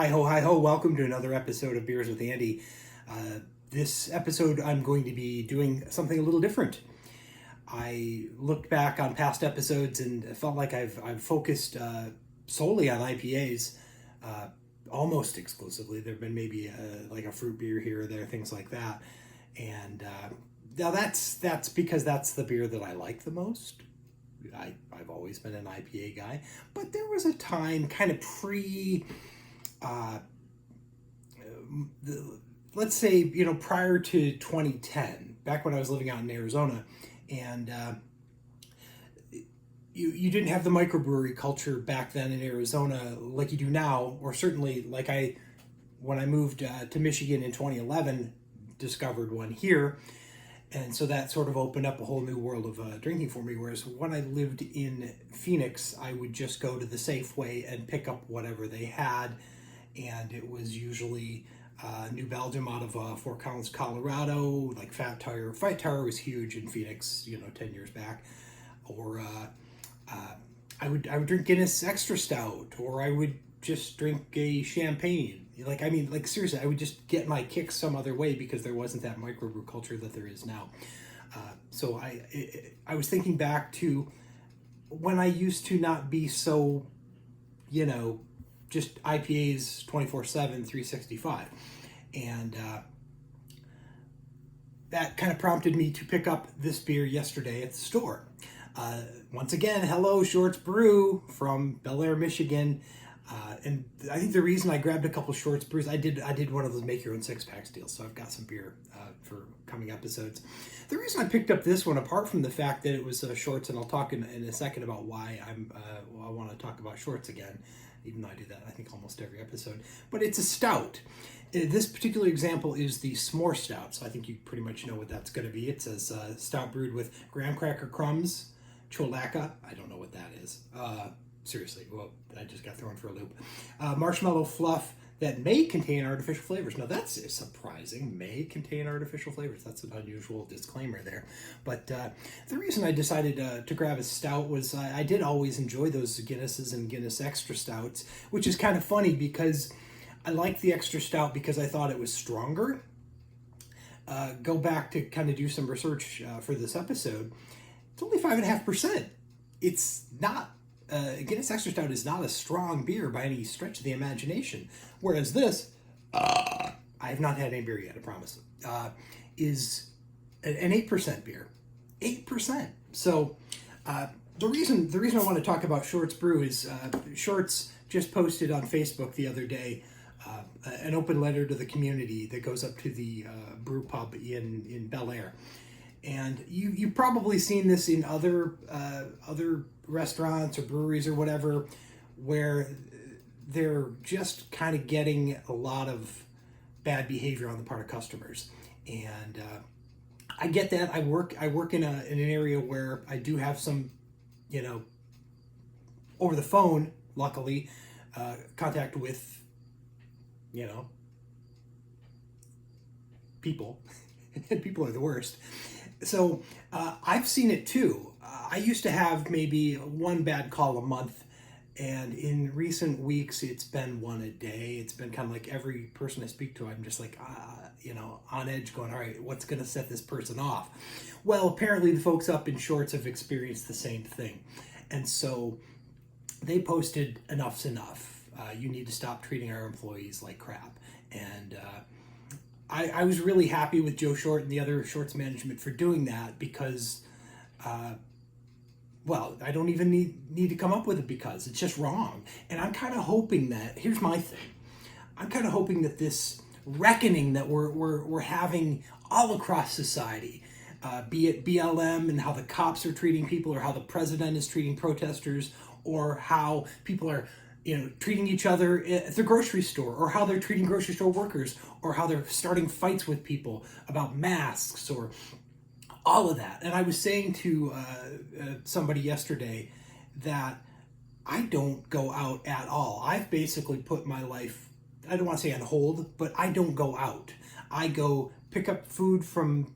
Hi ho, welcome to another episode of Beers with Andy. This episode, I'm going to be doing something a little different. I looked back on past episodes and felt like I've focused solely on IPAs, almost exclusively. There have been maybe like a fruit beer here or there, things like that. And now that's because that's the beer that I like the most. I've always been an IPA guy, but there was a time kind of let's say, prior to 2010, back when I was living out in Arizona, and you didn't have the microbrewery culture back then in Arizona like you do now, or certainly like when I moved to Michigan in 2011, discovered one here. And so that sort of opened up a whole new world of drinking for me. Whereas when I lived in Phoenix, I would just go to the Safeway and pick up whatever they had. And it was usually New Belgium out of Fort Collins, Colorado, like Fat Tire. Fat Tire was huge in Phoenix, 10 years back. Or I would drink Guinness Extra Stout, or I would just drink a champagne. Seriously, I would just get my kicks some other way because there wasn't that microbrew culture that there is now. So I was thinking back to when I used to not be so, just IPAs 24/7, 365. And that kind of prompted me to pick up this beer yesterday at the store. Once again, hello, Shorts Brew from Bel Air, Michigan. And I think the reason I grabbed a couple Shorts Brews, I did one of those make your own 6-pack deals, so I've got some beer for coming episodes. The reason I picked up this one, apart from the fact that it was Shorts, and I'll talk in a second about why I want to talk about Shorts again, even though I do that I think almost every episode, but it's a stout. This particular example is the S'more Stout, so I think you pretty much know what that's going to be. It says stout brewed with graham cracker crumbs, cholacca, I don't know what that is. Seriously, well, I just got thrown for a loop. Marshmallow fluff that may contain artificial flavors. Now that's surprising, may contain artificial flavors. That's an unusual disclaimer there. But the reason I decided to grab a stout was I did always enjoy those Guinnesses and Guinness Extra Stouts, which is kind of funny because I liked the Extra Stout because I thought it was stronger. Go back to kind of do some research for this episode. It's only 5.5%. It's not Guinness Extra Stout is not a strong beer by any stretch of the imagination. Whereas this, I have not had any beer yet, I promise, is an 8% beer. 8%. So the reason I want to talk about Shorts Brew is Shorts just posted on Facebook the other day an open letter to the community that goes up to the brew pub in Bel Air. And you've probably seen this in other restaurants or breweries or whatever, where they're just kind of getting a lot of bad behavior on the part of customers. And I get that. I work in an area where I do have some, over the phone, luckily, contact with, people. And people are the worst. So I've seen it too. I used to have maybe one bad call a month, and in recent weeks it's been one a day. It's been kind of like every person I speak to, I'm just like, on edge going, all right, what's going to set this person off? Well, apparently the folks up in Shorts have experienced the same thing. And so they posted, enough's enough. You need to stop treating our employees like crap. And I was really happy with Joe Short and the other Shorts management for doing that because, I don't even need to come up with it because it's just wrong. And I'm kind of hoping that, here's my thing, I'm kind of hoping that this reckoning that we're having all across society, be it BLM and how the cops are treating people, or how the president is treating protesters, or how people are treating each other at the grocery store, or how they're treating grocery store workers, or how they're starting fights with people about masks, or all of that. And I was saying to somebody yesterday that I don't go out at all. I've basically put my life, I don't want to say on hold, but I don't go out. I go pick up food from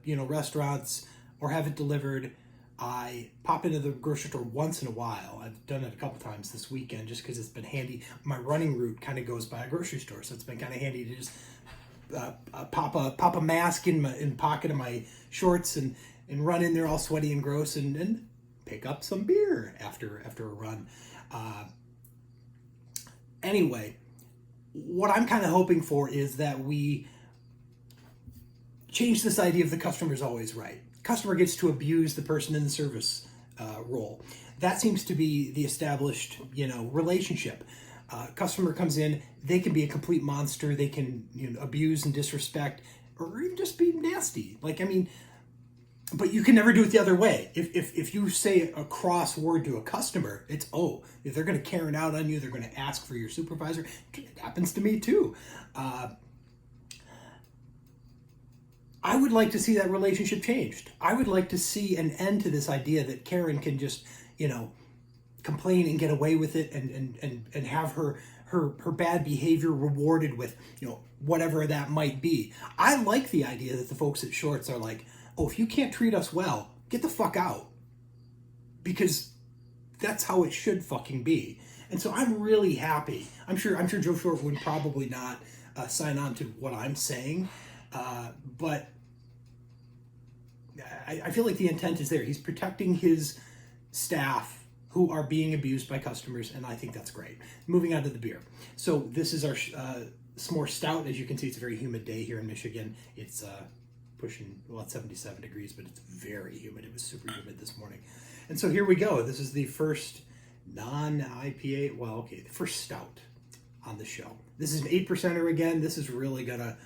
restaurants or have it delivered, I pop into the grocery store once in a while. I've done it a couple times this weekend just because it's been handy. My running route kind of goes by a grocery store, so it's been kind of handy to just pop a mask in the pocket of my shorts and run in there all sweaty and gross and pick up some beer after a run. Anyway, what I'm kind of hoping for is that we change this idea of the customer's always right. Customer gets to abuse the person in the service role. That seems to be the established, relationship. Customer comes in, they can be a complete monster. They can abuse and disrespect, or even just be nasty. But you can never do it the other way. If you say a cross word to a customer, it's, if they're going to Karen out on you, they're going to ask for your supervisor. It happens to me too. I would like to see that relationship changed. I would like to see an end to this idea that Karen can just, complain and get away with it and have her bad behavior rewarded with, whatever that might be. I like the idea that the folks at Shorts are like, if you can't treat us well, get the fuck out. Because that's how it should fucking be. And so I'm really happy. I'm sure Joe Short would probably not sign on to what I'm saying, but I feel like the intent is there. He's protecting his staff who are being abused by customers, and I think that's great. Moving on to the beer. So this is our s'more stout. As you can see, it's a very humid day here in Michigan. It's pushing, it's 77 degrees, but it's very humid. It was super humid this morning. And so here we go. This is the first non-IPA, the first stout on the show. This is an 8%er again. This is really gonna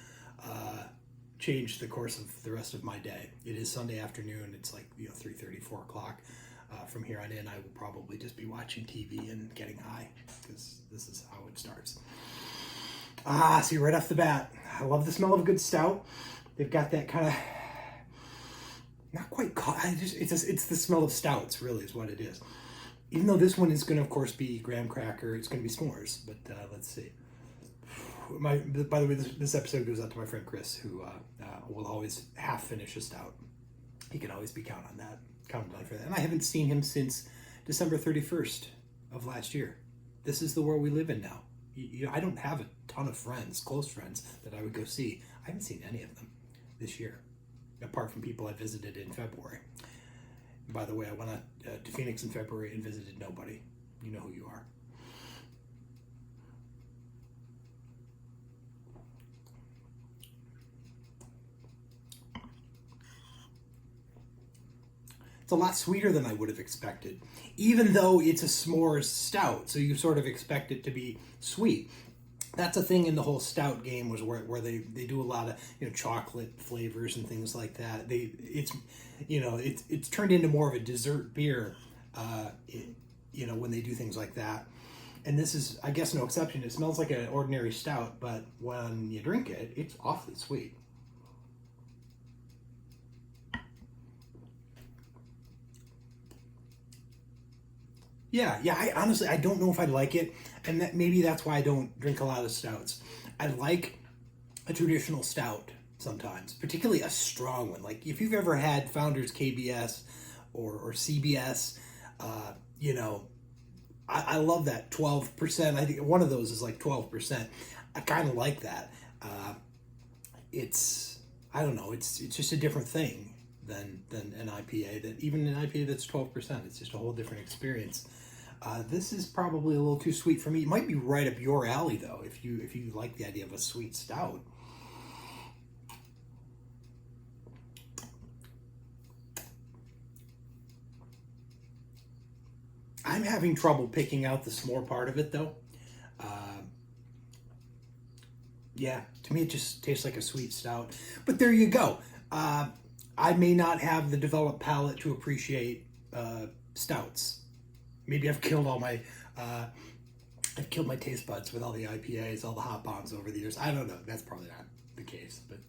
change the course of the rest of my day. It is Sunday afternoon. It's like 3:30, 4 o'clock. From here on in, I will probably just be watching TV and getting high because this is how it starts. See, right off the bat, I love the smell of a good stout. They've got that kind of not quite. It's the smell of stouts, really, is what it is. Even though this one is going to, of course, be graham cracker, it's going to be s'mores. But let's see. By the way, this episode goes out to my friend Chris, who will always half finish a stout. He can always be counted on for that. And I haven't seen him since December 31st of last year. This is the world we live in now. I don't have a ton of friends, close friends, that I would go see. I haven't seen any of them this year, apart from people I visited in February. By the way, I went to Phoenix in February and visited nobody. You know who you are. It's a lot sweeter than I would have expected, even though it's a s'mores stout, so you sort of expect it to be sweet. That's a thing in the whole stout game, was where they do a lot of chocolate flavors and things like that. It's turned into more of a dessert beer, when they do things like that. And this is, I guess, no exception. It smells like an ordinary stout, but when you drink it, it's awfully sweet. Yeah. I honestly, I don't know if I like it, and maybe that's why I don't drink a lot of stouts. I like a traditional stout sometimes, particularly a strong one. Like if you've ever had Founders KBS or CBS, I love that 12%. I think one of those is like 12%. I kind of like that. I don't know. It's just a different thing than an IPA. That even an IPA that's 12%, it's just a whole different experience. This is probably a little too sweet for me. It might be right up your alley though, if you like the idea of a sweet stout. I'm having trouble picking out the s'more part of it though. To me it just tastes like a sweet stout. But there you go. I may not have the developed palate to appreciate stouts. Maybe I've killed my taste buds with all the IPAs, all the hop bombs over the years. I don't know. That's probably not the case. But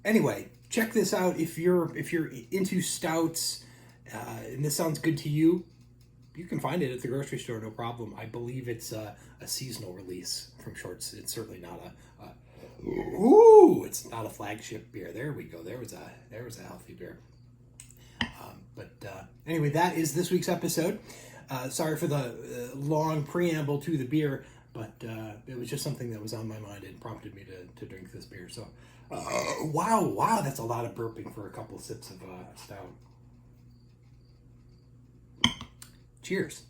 anyway, check this out if you're into stouts and this sounds good to you. You can find it at the grocery store, no problem. I believe it's a seasonal release from Shorts. It's certainly not it's not a flagship beer. There we go. There was a healthy beer. But anyway, that is this week's episode. Sorry for the long preamble to the beer, but it was just something that was on my mind and prompted me to drink this beer. So, wow, that's a lot of burping for a couple sips of stout. Cheers.